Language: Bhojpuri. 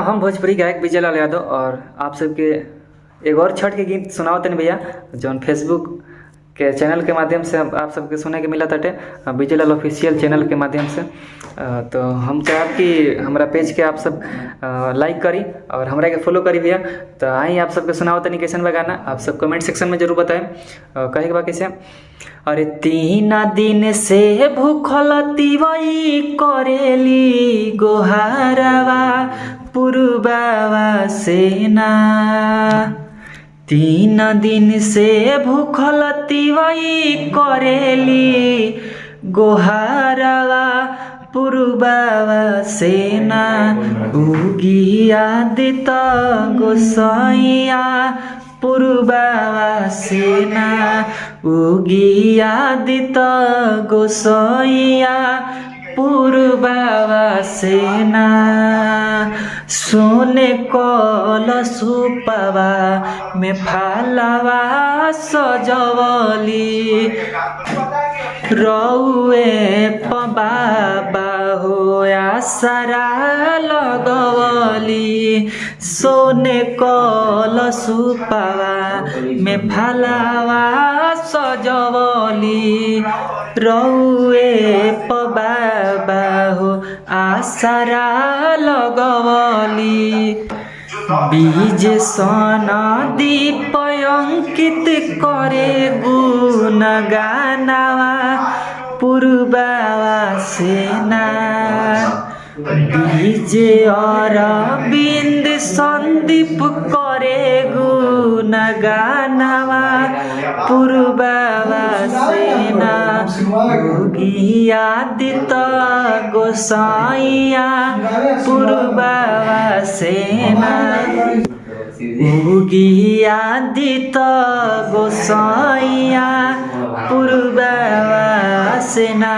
हम भोजपुरी गायक विजय लाल यादव और आप सबके एक और छठ के गीत सुनाओ तनी भैया जौन फेसबुक के चैनल के माध्यम से आप सबके सुने के मिला ताटे विजय लाल ऑफिशियल चैनल के माध्यम से। तो हम चाहब कि हमारा पेज के आप सब लाइक करी और हमरा के फॉलो करी भैया। तो आई आप सबके सुनाओ तनी कैसन बा गाना, आप सब कमेंट सेक्शन में जरूर बताएं। कहे के बा कैसे, अरे 3 दिन से भूखल तिवई करेली गोहारवा पुरबावा सेना। 3 दिन से भूखल तिवई करेली गोहारवा पुरबावा सेना। उगी आदित गोसाइया पुरबावा सेना। उगी आदित गोसाइया पुरबावा सेना। सोने कलशुपवा में फालवा सजवली रउए बाबा हो आसरा लगवली। सोने कलशुपवा में फालवा सजवली रउए बाबा हो आसरा लगवली। बीज सना दीप अंकित करे गुण गानवा पुरबावा सेना। बीज अरविंद संदीप करे गुण गानवा पुरबावा सेना। उगी आदित गोसाइया पुरबावा सेना। उगी आदित गोसाइया पुरबावा सेना।